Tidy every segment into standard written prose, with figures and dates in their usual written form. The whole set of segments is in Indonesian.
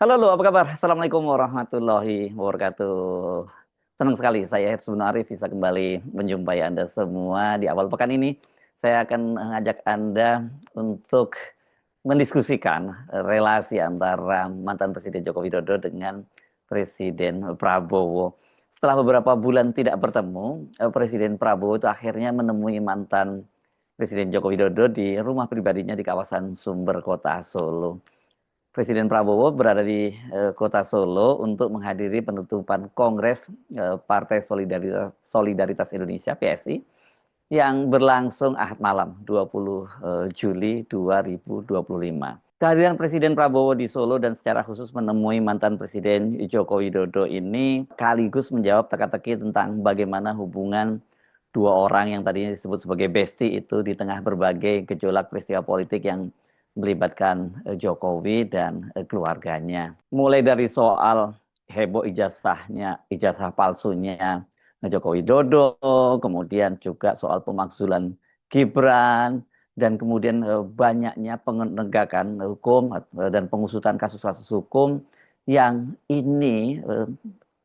Halo, halo, apa kabar? Assalamualaikum warahmatullahi wabarakatuh. Senang sekali saya Hirsun Arif bisa kembali menjumpai Anda semua di awal pekan ini. Saya akan mengajak Anda untuk mendiskusikan relasi antara mantan Presiden Joko Widodo dengan Presiden Prabowo. Setelah beberapa bulan tidak bertemu, Presiden Prabowo itu akhirnya menemui mantan Presiden Joko Widodo di rumah pribadinya di kawasan Sumber Kota Solo. Presiden Prabowo berada di kota Solo untuk menghadiri penutupan Kongres Partai Solidaritas Indonesia (PSI) yang berlangsung Ahad malam 20 Juli 2025. Kehadiran Presiden Prabowo di Solo dan secara khusus menemui mantan Presiden Joko Widodo ini sekaligus menjawab teka-teki tentang bagaimana hubungan dua orang yang tadinya disebut sebagai bestie itu di tengah berbagai gejolak peristiwa politik yang melibatkan Jokowi dan keluarganya. Mulai dari soal heboh ijazah palsunya Joko Widodo, kemudian juga soal pemakzulan Gibran, dan kemudian banyaknya penegakan hukum dan pengusutan kasus-kasus hukum yang ini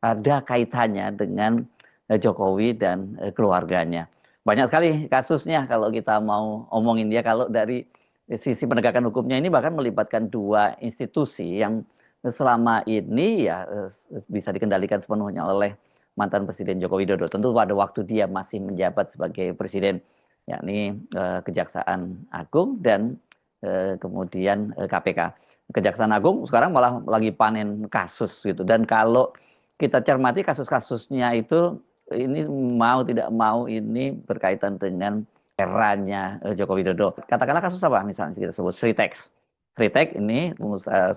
ada kaitannya dengan Jokowi dan keluarganya. Banyak sekali kasusnya kalau kita mau omongin dia. Kalau dari sisi penegakan hukumnya ini bahkan melibatkan dua institusi yang selama ini ya bisa dikendalikan sepenuhnya oleh mantan Presiden Joko Widodo. Tentu pada waktu dia masih menjabat sebagai presiden, yakni Kejaksaan Agung dan kemudian KPK. Kejaksaan Agung sekarang malah lagi panen kasus gitu. Dan kalau kita cermati kasus-kasusnya itu, ini mau tidak mau ini berkaitan dengan eranya Joko Widodo. Katakanlah kasus apa misalnya kita sebut Sritex. Sritex ini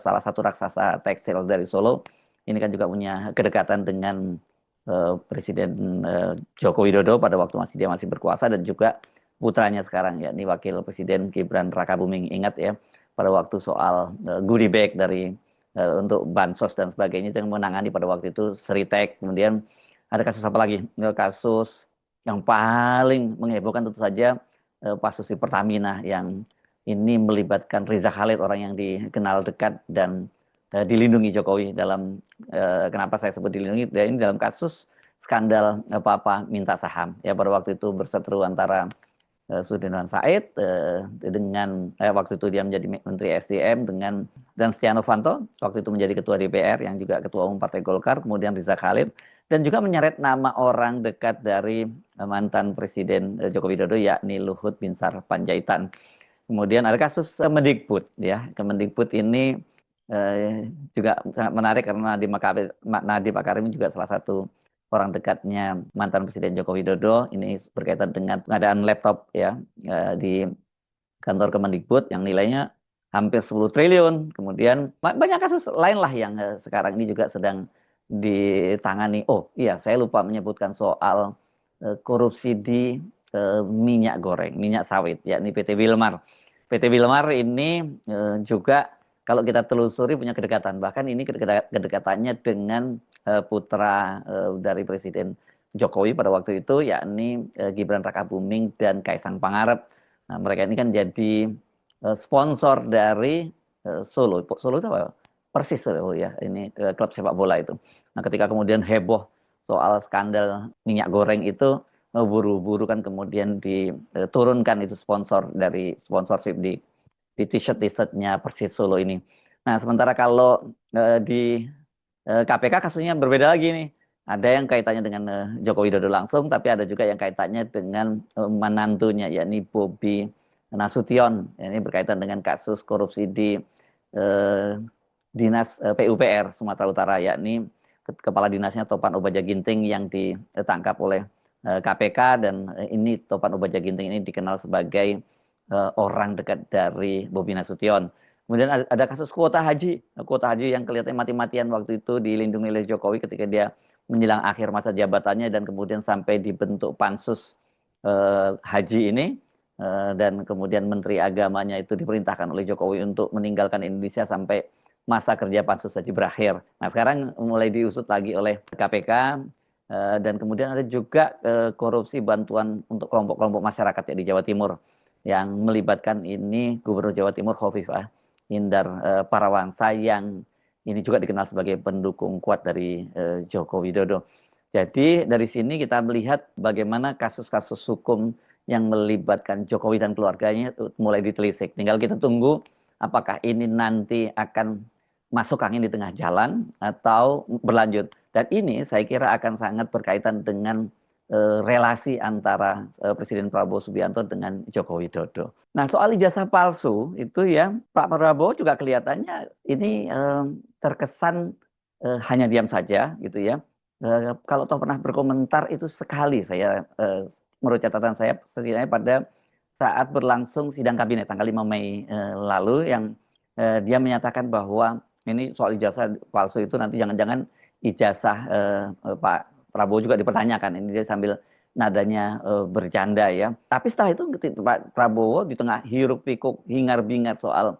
salah satu raksasa tekstil dari Solo. Ini kan juga punya kedekatan dengan Presiden Joko Widodo pada waktu dia masih berkuasa, dan juga putranya sekarang yakni Wakil Presiden Gibran Rakabuming. Ingat ya, pada waktu soal goodie bag dari untuk bansos dan sebagainya, yang menangani pada waktu itu Sritek. Kemudian ada kasus apa lagi? Kasus yang paling menghebohkan tentu saja kasus di Pertamina yang ini melibatkan Riza Khalid, orang yang dikenal dekat dan dilindungi Jokowi dalam kenapa saya sebut dilindungi? Dan ini dalam kasus skandal Papa minta saham. Ya, pada waktu itu berseteru antara Sudirman Said dengan waktu itu dia menjadi Menteri SDM dengan dan Setia Novanto waktu itu menjadi Ketua DPR yang juga Ketua Umum Partai Golkar, kemudian Riza Khalid, dan juga menyeret nama orang dekat dari mantan Presiden Joko Widodo yakni Luhut Binsar Panjaitan. Kemudian ada kasus Mendikbud ya. Kemendikbud ini juga sangat menarik karena Nadiem Makarim juga salah satu orang dekatnya mantan Presiden Joko Widodo. Ini berkaitan dengan pengadaan laptop ya di kantor Kemendikbud yang nilainya hampir 10 triliun. Kemudian banyak kasus lain lah yang sekarang ini juga sedang ditangani. Oh iya, saya lupa menyebutkan soal korupsi di minyak goreng, minyak sawit, yakni PT Wilmar. PT Wilmar ini juga kalau kita telusuri punya kedekatan. Bahkan ini kedekatannya dengan putra dari Presiden Jokowi pada waktu itu, yakni Gibran Rakabuming dan Kaisang Pangarep. Nah, mereka ini kan jadi sponsor dari Solo. Solo itu apa? Persis Solo ya. Ini klub sepak bola itu. Nah, ketika kemudian heboh soal skandal minyak goreng itu, buru-buru kan kemudian diturunkan itu sponsor dari sponsorship di t-shirtnya Persis Solo ini. Nah, sementara kalau di KPK kasusnya berbeda lagi nih. Ada yang kaitannya dengan Joko Widodo langsung, tapi ada juga yang kaitannya dengan menantunya, yakni Bobi Nasution. Ini berkaitan dengan kasus korupsi di eh, Dinas PUPR Sumatera Utara, yakni Kepala Dinasnya Topan Obaja Ginting yang ditangkap oleh KPK, dan ini Topan Obaja Ginting ini dikenal sebagai orang dekat dari Bobi Nasution. Kemudian ada kasus kuota haji yang kelihatannya mati-matian waktu itu dilindungi oleh Jokowi ketika dia menjelang akhir masa jabatannya, dan kemudian sampai dibentuk pansus haji ini, dan kemudian Menteri Agamanya itu diperintahkan oleh Jokowi untuk meninggalkan Indonesia sampai masa kerja pansus haji berakhir. Nah, sekarang mulai diusut lagi oleh KPK, dan kemudian ada juga korupsi bantuan untuk kelompok-kelompok masyarakat ya di Jawa Timur yang melibatkan ini Gubernur Jawa Timur Khofifah Indar Parawansa yang ini juga dikenal sebagai pendukung kuat dari Joko Widodo. Jadi dari sini kita melihat bagaimana kasus-kasus hukum yang melibatkan Jokowi dan keluarganya itu mulai ditelisik. Tinggal kita tunggu apakah ini nanti akan masuk angin di tengah jalan atau berlanjut. Dan ini saya kira akan sangat berkaitan dengan relasi antara Presiden Prabowo Subianto dengan Joko Widodo. Nah, soal ijazah palsu itu ya, Pak Prabowo juga kelihatannya ini terkesan hanya diam saja gitu ya. Kalau toh pernah berkomentar itu sekali saya menurut catatan saya setidaknya pada saat berlangsung sidang kabinet tanggal 5 Mei lalu yang dia menyatakan bahwa ini soal ijazah palsu itu nanti jangan-jangan ijazah Pak Prabowo juga dipertanyakan. Ini dia sambil nadanya bercanda ya. Tapi setelah itu Pak Prabowo di tengah hiruk pikuk hingar-bingar soal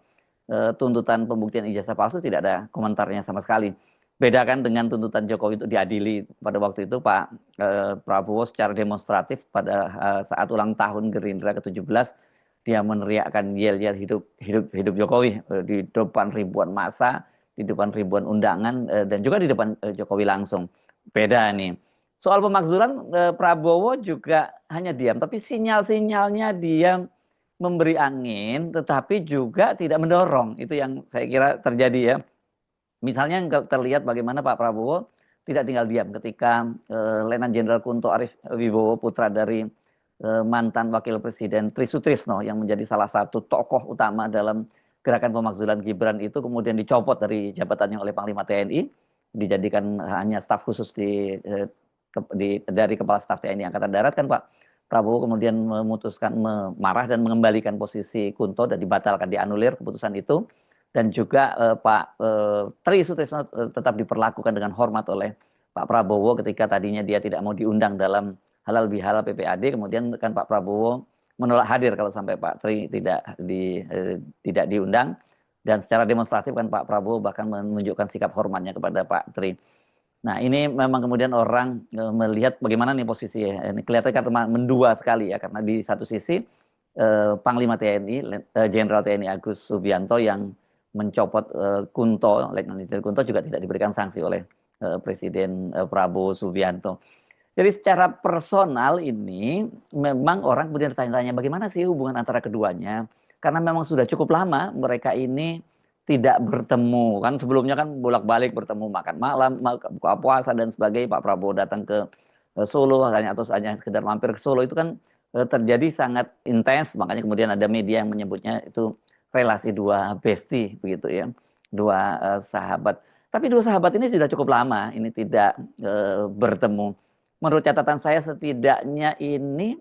tuntutan pembuktian ijazah palsu tidak ada komentarnya sama sekali. Bedakan dengan tuntutan Jokowi untuk diadili pada waktu itu Pak Prabowo secara demonstratif pada saat ulang tahun Gerindra ke-17 dia meneriakkan yel-yel hidup Jokowi di depan ribuan massa, di depan ribuan undangan dan juga di depan Jokowi langsung. Beda nih. Soal pemakzulan Prabowo juga hanya diam, tapi sinyal-sinyalnya dia memberi angin, tetapi juga tidak mendorong. Itu yang saya kira terjadi ya. Misalnya terlihat bagaimana Pak Prabowo tidak tinggal diam ketika Letnan Jenderal Kunto Arif Wibowo putra dari mantan Wakil Presiden Tri Sutrisno yang menjadi salah satu tokoh utama dalam gerakan pemakzulan Gibran itu kemudian dicopot dari jabatannya oleh Panglima TNI, dijadikan hanya staf khusus dari Kepala Staf TNI Angkatan Darat kan Pak Prabowo kemudian memutuskan marah dan mengembalikan posisi Kunto dan dibatalkan, dianulir keputusan itu. Dan juga Pak Tri Sutrisno tetap diperlakukan dengan hormat oleh Pak Prabowo ketika tadinya dia tidak mau diundang dalam halal bihalal PPAD, kemudian kan Pak Prabowo menolak hadir kalau sampai Pak Tri tidak diundang, dan secara demonstratif kan Pak Prabowo bahkan menunjukkan sikap hormatnya kepada Pak Tri. Nah ini memang kemudian orang melihat bagaimana nih posisi ini kelihatan kan mendua sekali ya, karena di satu sisi Panglima TNI Jenderal TNI Agus Subianto yang mencopot Kunto, Letnan Jenderal Kunto juga tidak diberikan sanksi oleh Presiden Prabowo Subianto. Jadi secara personal ini memang orang kemudian bertanya-tanya bagaimana sih hubungan antara keduanya, karena memang sudah cukup lama mereka ini tidak bertemu kan, sebelumnya kan bolak-balik bertemu makan malam, buka puasa dan sebagainya. Pak Prabowo datang ke Solo hanya atau hanya sekedar mampir ke Solo itu kan terjadi sangat intens, makanya kemudian ada media yang menyebutnya itu relasi dua bestie begitu ya, dua sahabat. Tapi dua sahabat ini sudah cukup lama ini tidak bertemu. Menurut catatan saya setidaknya ini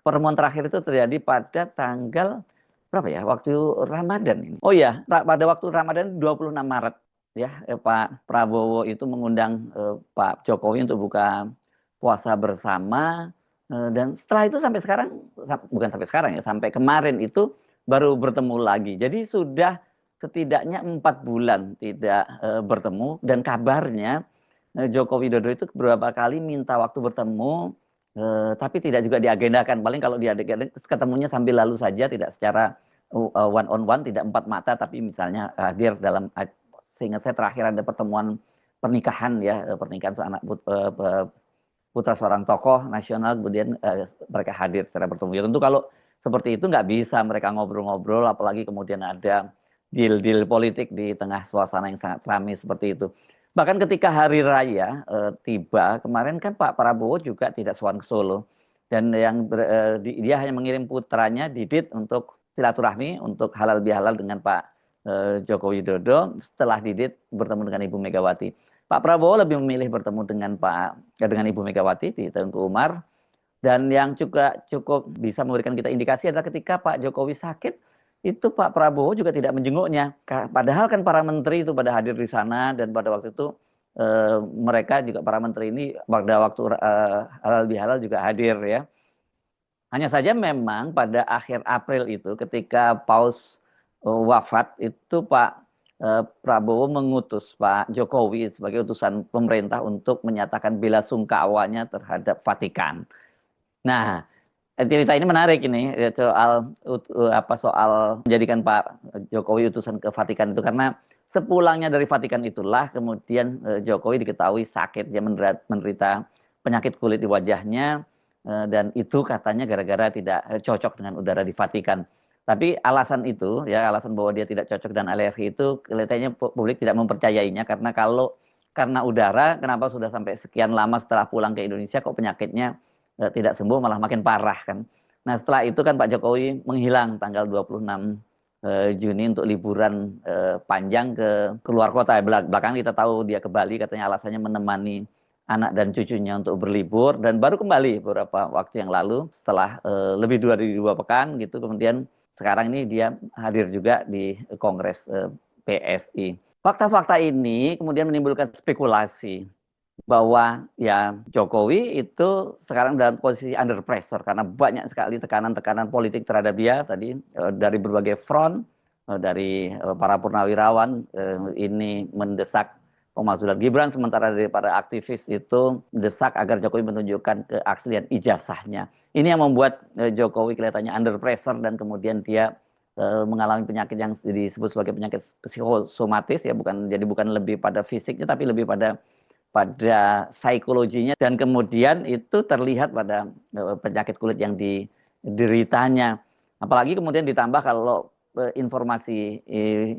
pertemuan terakhir itu terjadi pada tanggal berapa ya? Waktu Ramadan ini. Oh ya, pada waktu Ramadan 26 Maret ya, Pak Prabowo itu mengundang Pak Jokowi untuk buka puasa bersama dan setelah itu sampai sekarang bukan sampai sekarang ya, sampai kemarin itu baru bertemu lagi. Jadi sudah setidaknya 4 bulan tidak bertemu dan kabarnya Joko Widodo itu beberapa kali minta waktu bertemu tapi tidak juga diagendakan. Paling kalau diagendakan ketemunya sambil lalu saja, tidak secara one on one, tidak empat mata, tapi misalnya hadir dalam, seingat saya terakhir ada pertemuan pernikahan ya, pernikahan seanak putra seorang tokoh nasional, kemudian mereka hadir secara bertemu. Ya tentu kalau seperti itu nggak bisa mereka ngobrol-ngobrol, apalagi kemudian ada deal-deal politik di tengah suasana yang sangat ramai seperti itu. Bahkan ketika hari raya tiba kemarin kan Pak Prabowo juga tidak sowan ke Solo, dan yang dia hanya mengirim putranya Didit untuk silaturahmi untuk halal bihalal dengan Pak Joko Widodo. Setelah Didit bertemu dengan Ibu Megawati, Pak Prabowo lebih memilih bertemu dengan Ibu Megawati di Tengku Umar. Dan yang juga cukup bisa memberikan kita indikasi adalah ketika Pak Jokowi sakit, itu Pak Prabowo juga tidak menjenguknya. Padahal kan para menteri itu pada hadir di sana, dan pada waktu itu mereka juga para menteri ini pada waktu halal bihalal juga hadir ya. Hanya saja memang pada akhir April itu ketika Paus wafat itu Pak Prabowo mengutus Pak Jokowi sebagai utusan pemerintah untuk menyatakan bela sungkawanya terhadap Vatikan. Nah, cerita ini menarik ini soal soal menjadikan Pak Jokowi utusan ke Vatikan itu, karena sepulangnya dari Vatikan itulah kemudian Jokowi diketahui sakit, dia menderita penyakit kulit di wajahnya, dan itu katanya gara-gara tidak cocok dengan udara di Vatikan. Tapi alasan itu, ya alasan bahwa dia tidak cocok dan alergi itu kelihatannya publik tidak mempercayainya karena udara, kenapa sudah sampai sekian lama setelah pulang ke Indonesia kok penyakitnya tidak sembuh malah makin parah kan. Nah setelah itu kan Pak Jokowi menghilang tanggal 26 Juni untuk liburan panjang ke luar kota. Belakangan kita tahu dia ke Bali, katanya alasannya menemani anak dan cucunya untuk berlibur, dan baru kembali beberapa waktu yang lalu setelah lebih dari 2 pekan gitu. Kemudian sekarang ini dia hadir juga di Kongres PSI. Fakta-fakta ini kemudian menimbulkan spekulasi bahwa ya Jokowi itu sekarang dalam posisi under pressure karena banyak sekali tekanan-tekanan politik terhadap dia tadi dari berbagai front, dari para purnawirawan ini mendesak pemakzulan Gibran, sementara dari para aktivis itu mendesak agar Jokowi menunjukkan keaslian ijazahnya. Ini yang membuat Jokowi kelihatannya under pressure dan kemudian dia mengalami penyakit yang disebut sebagai penyakit psikosomatis, ya bukan lebih pada fisiknya tapi lebih pada psikologinya, dan kemudian itu terlihat pada penyakit kulit yang dideritanya. Apalagi kemudian ditambah kalau informasi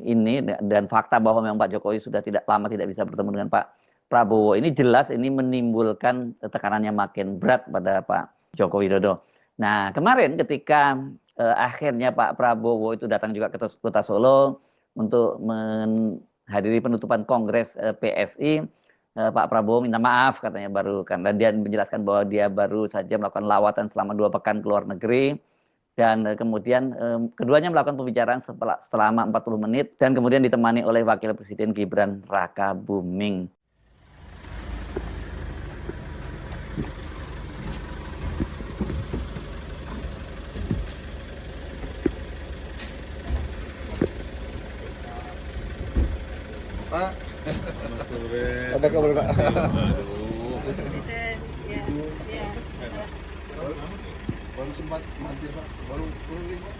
ini dan fakta bahwa memang Pak Jokowi sudah lama tidak bisa bertemu dengan Pak Prabowo, ini jelas ini menimbulkan tekanan yang makin berat pada Pak Joko Widodo. Nah kemarin ketika akhirnya Pak Prabowo itu datang juga ke kota Solo untuk menghadiri penutupan Kongres PSI, Pak Prabowo minta maaf katanya baru kan, dan dia menjelaskan bahwa dia baru saja melakukan lawatan selama 2 pekan ke luar negeri, dan kemudian keduanya melakukan pembicaraan selama 40 menit dan kemudian ditemani oleh Wakil Presiden Gibran Rakabuming. Pak, ada kabar Pak? Presiden, ya, ya. Baru sempat mampir Pak, baru pulang Pak.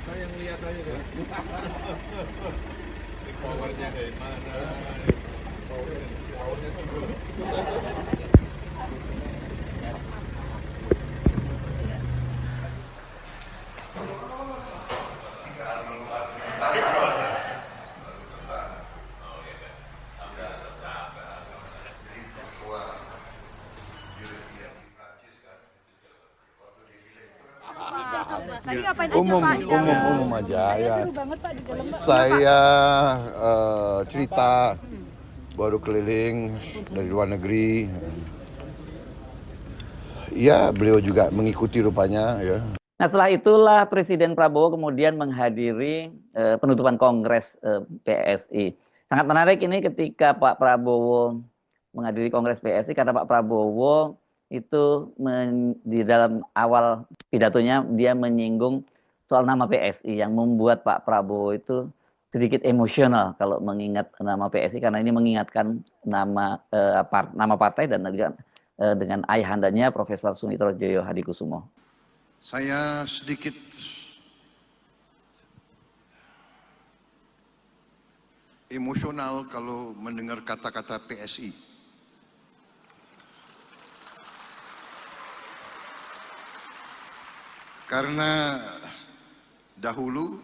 Saya ngeliat aja kan. Powernya dari mana? Powernya turun. Tadi ngapain aja, Umum Pak, di dalam? umum aja ya. Seru banget Pak di dalam, Pak. Saya cerita baru keliling dari luar negeri. Ya, beliau juga mengikuti rupanya ya. Nah setelah itulah Presiden Prabowo kemudian menghadiri penutupan Kongres PSI. Sangat menarik ini ketika Pak Prabowo menghadiri Kongres PSI karena Pak Prabowo itu di dalam awal pidatonya dia menyinggung soal nama PSI yang membuat Pak Prabowo itu sedikit emosional kalau mengingat nama PSI, karena ini mengingatkan nama partai dan dengan ayahandanya Profesor Sumitro Joyo Hadikusumo. Saya sedikit emosional kalau mendengar kata-kata PSI. Karena dahulu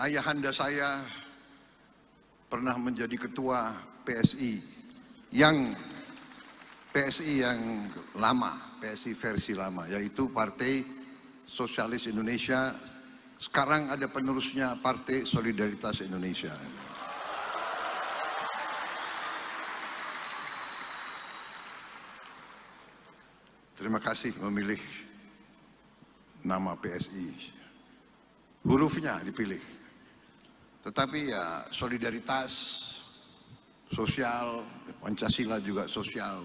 ayahanda saya pernah menjadi ketua PSI yang lama, PSI versi lama, yaitu Partai Sosialis Indonesia. Sekarang ada penerusnya, Partai Solidaritas Indonesia. Terima kasih memilih nama PSI. Hurufnya dipilih. Tetapi ya solidaritas, sosial, Pancasila juga sosial.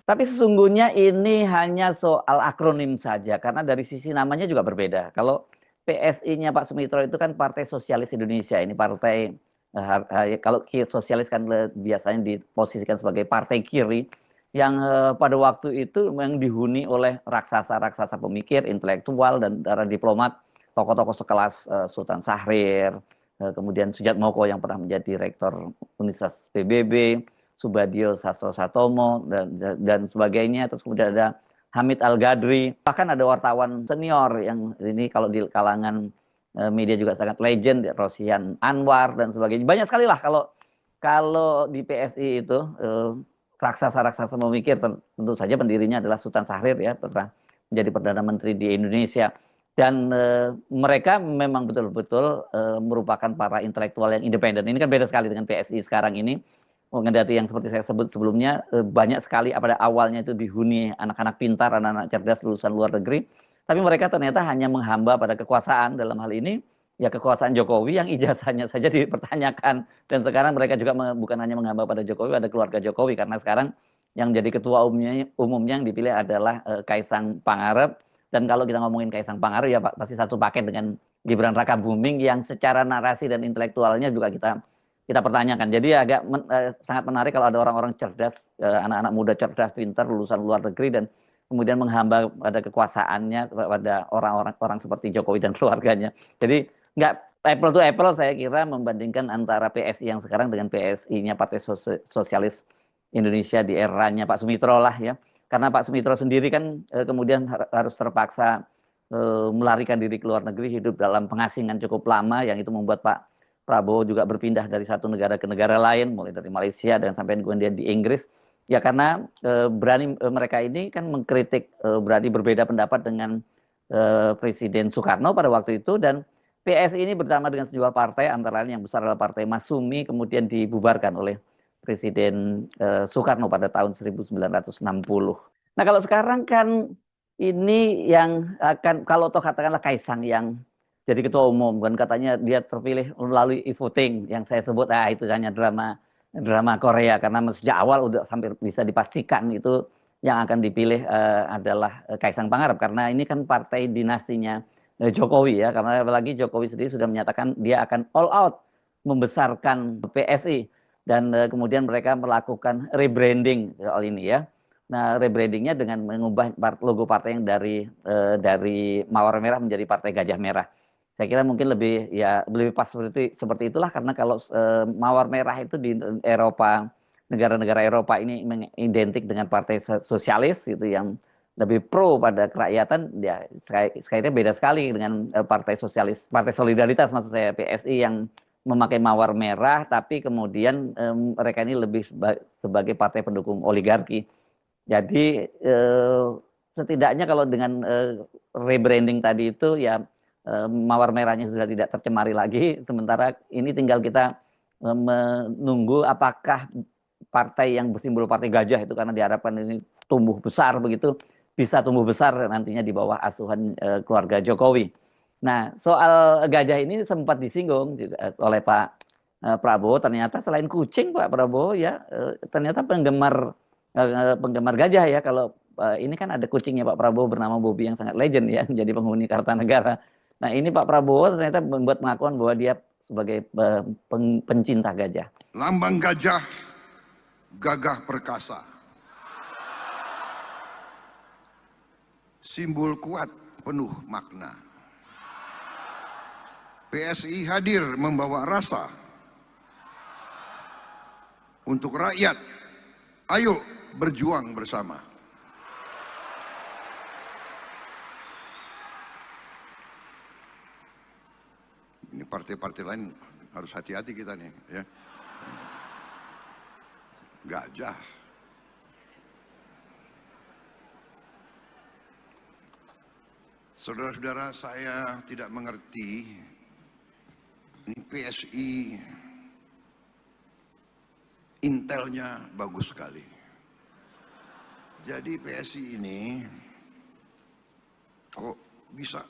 Tapi sesungguhnya ini hanya soal akronim saja, karena dari sisi namanya juga berbeda. Kalau PSI-nya Pak Sumitro itu kan Partai Sosialis Indonesia, ini partai, kalau sosialis kan biasanya diposisikan sebagai partai kiri, yang pada waktu itu memang dihuni oleh raksasa-raksasa pemikir, intelektual, dan para diplomat tokoh-tokoh sekelas Sultan Syahrir, kemudian Sujatmoko yang pernah menjadi rektor Universitas PBB, Subadio Sastro Satomo dan sebagainya. Terus kemudian ada Hamid Al-Ghadri, bahkan ada wartawan senior yang ini kalau di kalangan media juga sangat legend, Rosian Anwar dan sebagainya. Banyak sekali lah kalau di PSI itu raksasa-raksasa memikir, tentu saja pendirinya adalah Sultan Syahrir ya, pernah menjadi Perdana Menteri di Indonesia. Dan mereka memang betul-betul merupakan para intelektual yang independen. Ini kan beda sekali dengan PSI sekarang ini. Mengendati yang seperti saya sebut sebelumnya, banyak sekali pada awalnya itu dihuni anak-anak pintar, anak-anak cerdas lulusan luar negeri. Tapi mereka ternyata hanya menghamba pada kekuasaan, dalam hal ini ya kekuasaan Jokowi yang ijazahnya saja dipertanyakan. Dan sekarang mereka juga bukan hanya menghamba pada Jokowi, ada keluarga Jokowi. Karena sekarang yang jadi ketua umumnya yang dipilih adalah Kaisang Pangarep. Dan kalau kita ngomongin Kaisang Pangarep ya pasti satu paket dengan Gibran Rakabuming yang secara narasi dan intelektualnya juga kita pertanyakan. Jadi agak sangat menarik kalau ada orang-orang cerdas, anak-anak muda cerdas, pintar, lulusan luar negeri dan kemudian menghamba pada kekuasaannya pada orang-orang seperti Jokowi dan keluarganya. Jadi nggak apple to apple saya kira membandingkan antara PSI yang sekarang dengan PSI-nya Partai Sosialis Indonesia di eranya Pak Sumitro lah ya. Karena Pak Sumitro sendiri kan kemudian harus terpaksa melarikan diri ke luar negeri, hidup dalam pengasingan cukup lama, yang itu membuat Pak Prabowo juga berpindah dari satu negara ke negara lain, mulai dari Malaysia dan sampai kemudian di Inggris. Ya karena berani mereka ini kan mengkritik, berani berbeda pendapat dengan Presiden Soekarno pada waktu itu, dan PSI ini bersama dengan sejumlah partai, antara lain yang besar adalah Partai Masyumi, kemudian dibubarkan oleh Presiden Soekarno pada tahun 1960. Nah kalau sekarang kan ini yang akan, kalau toh katakanlah Kaisang yang jadi ketua umum, kan katanya dia terpilih melalui e-voting, yang saya sebut itu hanya drama Korea, karena sejak awal udah hampir bisa dipastikan itu yang akan dipilih adalah Kaisang Pangarep, karena ini kan partai dinastinya Jokowi ya, karena apalagi Jokowi sendiri sudah menyatakan dia akan all out membesarkan PSI. Dan kemudian mereka melakukan rebranding soal ini ya. Nah, rebrandingnya dengan mengubah logo partai yang dari Mawar Merah menjadi Partai Gajah Merah. Saya kira mungkin lebih pas seperti itulah, karena kalau Mawar Merah itu di Eropa, negara-negara Eropa ini identik dengan Partai Sosialis gitu yang lebih pro pada kerakyatan. Ya sekalinya beda sekali dengan Partai Sosialis, Partai Solidaritas maksud saya, PSI yang memakai mawar merah, tapi kemudian mereka ini lebih sebagai partai pendukung oligarki. Jadi setidaknya kalau dengan rebranding tadi itu ya mawar merahnya sudah tidak tercemari lagi. Sementara ini tinggal kita menunggu apakah partai yang bersimbol partai gajah itu, karena diharapkan ini tumbuh besar begitu, bisa tumbuh besar nantinya di bawah asuhan keluarga Jokowi. Nah, soal gajah ini sempat disinggung juga oleh Pak Prabowo. Ternyata selain kucing, Pak Prabowo ya ternyata penggemar gajah ya. Kalau ini kan ada kucingnya Pak Prabowo bernama Bobby yang sangat legend ya, menjadi penghuni Kartanegara. Nah, ini Pak Prabowo ternyata membuat pengakuan bahwa dia sebagai pencinta gajah. Lambang gajah, gagah perkasa. Simbol kuat, penuh makna. PSI hadir membawa rasa untuk rakyat. Ayo berjuang bersama. Ini partai-partai lain harus hati-hati kita nih ya. Gajah. Saudara-saudara, saya tidak mengerti. Ini PSI intelnya bagus sekali. Jadi PSI ini kok bisa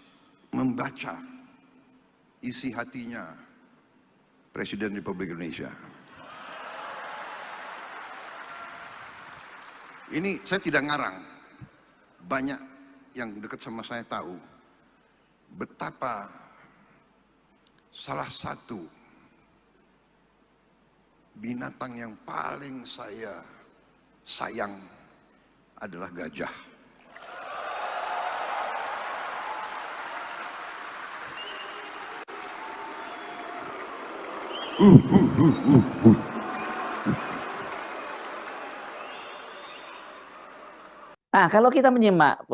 membaca isi hatinya Presiden Republik Indonesia. Ini saya tidak ngarang. Banyak yang dekat sama saya tahu betapa salah satu binatang yang paling saya sayang adalah gajah. Nah, kalau kita menyimak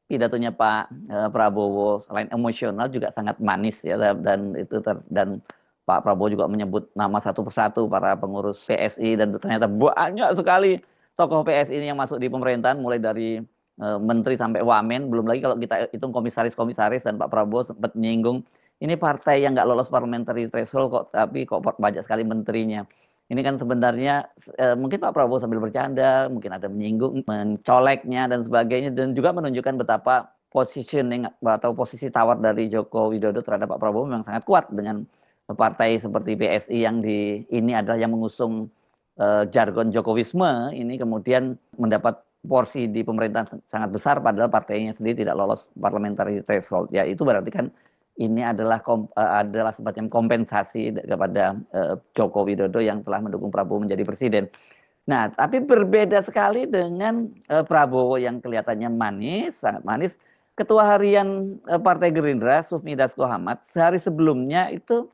pidatonya Pak Prabowo, selain emosional juga sangat manis ya, dan Pak Prabowo juga menyebut nama satu persatu para pengurus PSI, dan ternyata banyak sekali tokoh PSI ini yang masuk di pemerintahan, mulai dari menteri sampai wamen. Belum lagi kalau kita hitung komisaris-komisaris, dan Pak Prabowo sempat menyinggung ini partai yang nggak lolos parliamentary threshold kok, tapi kok banyak sekali menterinya. Ini kan sebenarnya mungkin Pak Prabowo sambil bercanda, mungkin ada menyinggung, mencoleknya dan sebagainya, dan juga menunjukkan betapa positioning atau posisi tawar dari Joko Widodo terhadap Pak Prabowo memang sangat kuat dengan partai seperti PSI yang ini adalah yang mengusung jargon Jokowisme ini, kemudian mendapat porsi di pemerintahan sangat besar padahal partainya sendiri tidak lolos parliamentary threshold. Ya itu berarti kan ini adalah semacam kompensasi kepada Joko Widodo yang telah mendukung Prabowo menjadi presiden. Nah, tapi berbeda sekali dengan Prabowo yang kelihatannya manis, sangat manis. Ketua Harian Partai Gerindra, Sufmi Dasko Ahmad, sehari sebelumnya itu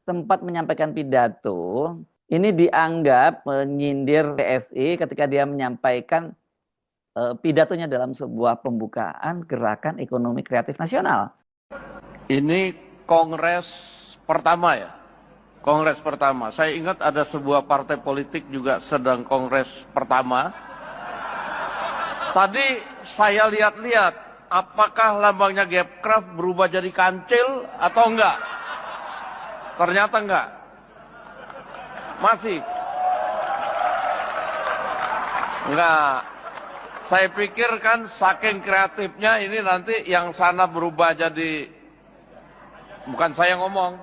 sempat menyampaikan pidato. Ini dianggap menyindir PSI ketika dia menyampaikan pidatonya dalam sebuah pembukaan Gerakan Ekonomi Kreatif Nasional. Ini kongres pertama ya, kongres pertama. Saya ingat ada sebuah partai politik juga sedang kongres pertama. Tadi saya lihat-lihat, apakah lambangnya Gapcraft berubah jadi kancil atau enggak? Ternyata enggak. Masih. Enggak. Saya pikir kan saking kreatifnya ini nanti yang sana berubah jadi, bukan saya ngomong,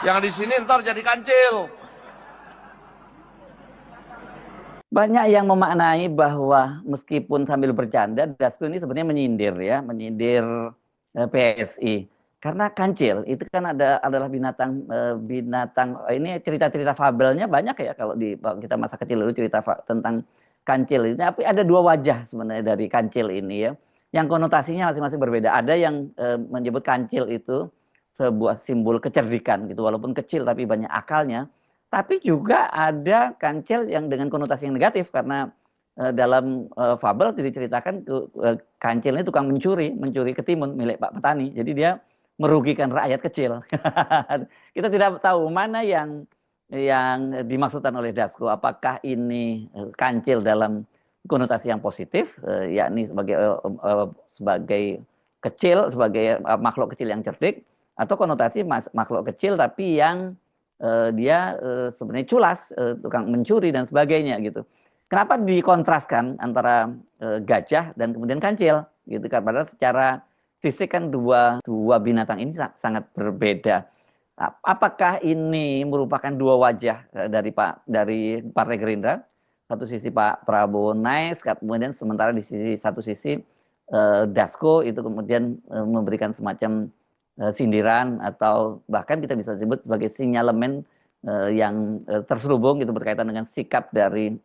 yang di sini ntar jadi kancil. Banyak yang memaknai bahwa meskipun sambil bercanda, Dasko ini sebenarnya menyindir PSI. Karena kancil itu kan adalah binatang ini, cerita-cerita fabelnya banyak ya kalau kita masa kecil dulu cerita tentang kancil ini. Tapi ada dua wajah sebenarnya dari kancil ini ya, yang konotasinya masing-masing berbeda. Ada yang menyebut kancil itu sebuah simbol kecerdikan gitu, walaupun kecil tapi banyak akalnya. Tapi juga ada kancil yang dengan konotasi yang negatif, karena dalam fabel diceritakan kancil ini tukang mencuri ketimun milik Pak Petani. Jadi dia merugikan rakyat kecil. Kita tidak tahu mana yang dimaksudkan oleh Dasko. Apakah ini kancil dalam konotasi yang positif, yakni sebagai kecil, sebagai makhluk kecil yang cerdik, atau konotasi makhluk kecil tapi yang dia sebenarnya culas, tukang mencuri dan sebagainya gitu. Kenapa dikontraskan antara gajah dan kemudian kancil gitu kan? Padahal secara fisik kan dua binatang ini sangat berbeda. Apakah ini merupakan dua wajah dari Partai Gerindra? Satu sisi Pak Prabowo nice, kemudian sementara di satu sisi Dasko itu kemudian memberikan semacam sindiran, atau bahkan kita bisa sebut sebagai sinyalemen yang terselubung gitu berkaitan dengan sikap dari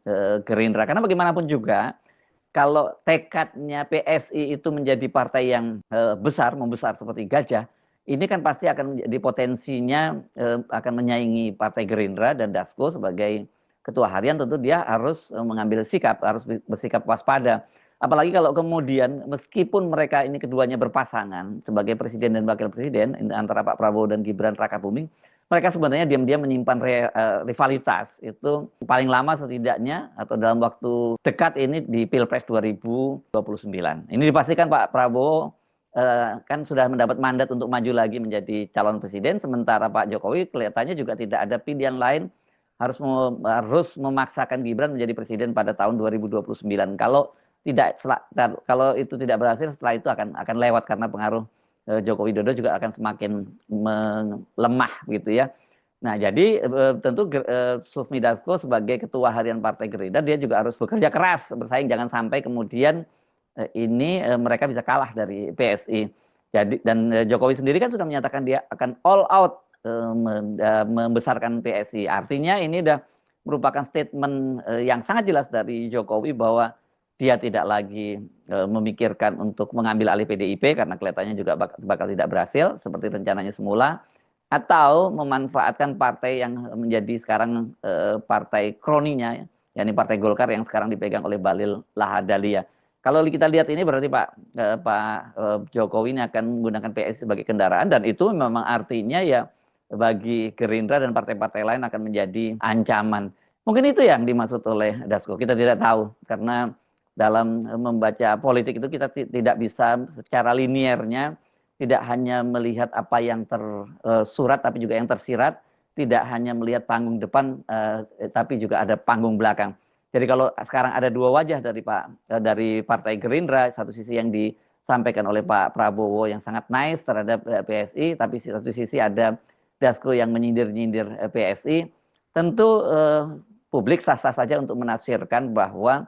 Gerindra. Karena bagaimanapun juga kalau tekadnya PSI itu menjadi partai yang membesar seperti gajah, ini kan pasti akan menjadi potensinya akan menyaingi Partai Gerindra, dan Dasko sebagai ketua harian tentu dia harus mengambil sikap, harus bersikap waspada. Apalagi kalau kemudian meskipun mereka ini keduanya berpasangan sebagai presiden dan wakil presiden antara Pak Prabowo dan Gibran Rakabuming, mereka sebenarnya diam-diam menyimpan rivalitas itu paling lama setidaknya atau dalam waktu dekat ini di Pilpres 2029. Ini dipastikan Pak Prabowo kan sudah mendapat mandat untuk maju lagi menjadi calon presiden, sementara Pak Jokowi kelihatannya juga tidak ada pilihan lain, harus memaksakan Gibran menjadi presiden pada tahun 2029. Kalau itu tidak berhasil, setelah itu akan lewat karena pengaruh Joko Widodo juga akan semakin melemah gitu ya. Nah, jadi tentu Sufmi Dasko sebagai ketua harian Partai Gerindra dia juga harus bekerja keras bersaing, jangan sampai kemudian ini mereka bisa kalah dari PSI. Jadi dan Jokowi sendiri kan sudah menyatakan dia akan all out membesarkan PSI. Artinya ini sudah merupakan statement yang sangat jelas dari Jokowi bahwa dia tidak lagi memikirkan untuk mengambil alih PDIP karena kelihatannya juga bakal tidak berhasil seperti rencananya semula. atau memanfaatkan partai yang menjadi sekarang partai kroninya, yakni Partai Golkar yang sekarang dipegang oleh Bahlil Lahadalia. Kalau kita lihat ini berarti Pak Jokowi ini akan menggunakan PSI sebagai kendaraan, dan itu memang artinya ya bagi Gerindra dan partai-partai lain akan menjadi ancaman. Mungkin itu yang dimaksud oleh Dasko. Kita tidak tahu, karena dalam membaca politik itu kita tidak bisa secara liniernya, tidak hanya melihat apa yang tersurat tapi juga yang tersirat, tidak hanya melihat panggung depan tapi juga ada panggung belakang. Jadi kalau sekarang ada dua wajah dari Partai Gerindra, satu sisi yang disampaikan oleh Pak Prabowo yang sangat nice terhadap PSI, tapi satu sisi ada Dasko yang menyindir-nyindir PSI. Tentu publik sah-sah saja untuk menafsirkan bahwa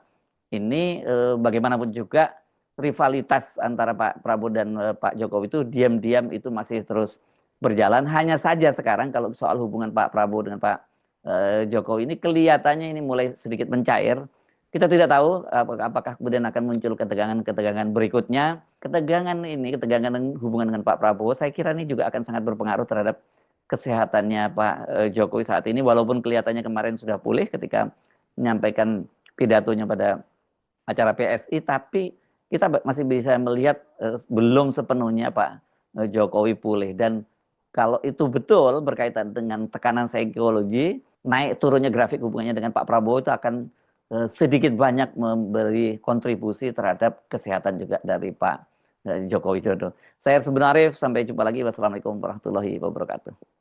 ini bagaimanapun juga rivalitas antara Pak Prabowo dan Pak Jokowi itu diam-diam itu masih terus berjalan. Hanya saja sekarang kalau soal hubungan Pak Prabowo dengan Pak Jokowi ini kelihatannya ini mulai sedikit mencair. Kita tidak tahu apakah kemudian akan muncul ketegangan-ketegangan berikutnya. Ketegangan hubungan dengan Pak Prabowo, saya kira ini juga akan sangat berpengaruh terhadap kesehatannya Pak Jokowi saat ini. Walaupun kelihatannya kemarin sudah pulih ketika menyampaikan pidatonya pada acara PSI, tapi kita masih bisa melihat belum sepenuhnya Pak Jokowi pulih. Dan kalau itu betul berkaitan dengan tekanan psikologi, naik turunnya grafik hubungannya dengan Pak Prabowo itu akan sedikit banyak memberi kontribusi terhadap kesehatan juga dari Pak Joko Widodo. Saya Arif, sampai jumpa lagi. Wassalamualaikum warahmatullahi wabarakatuh.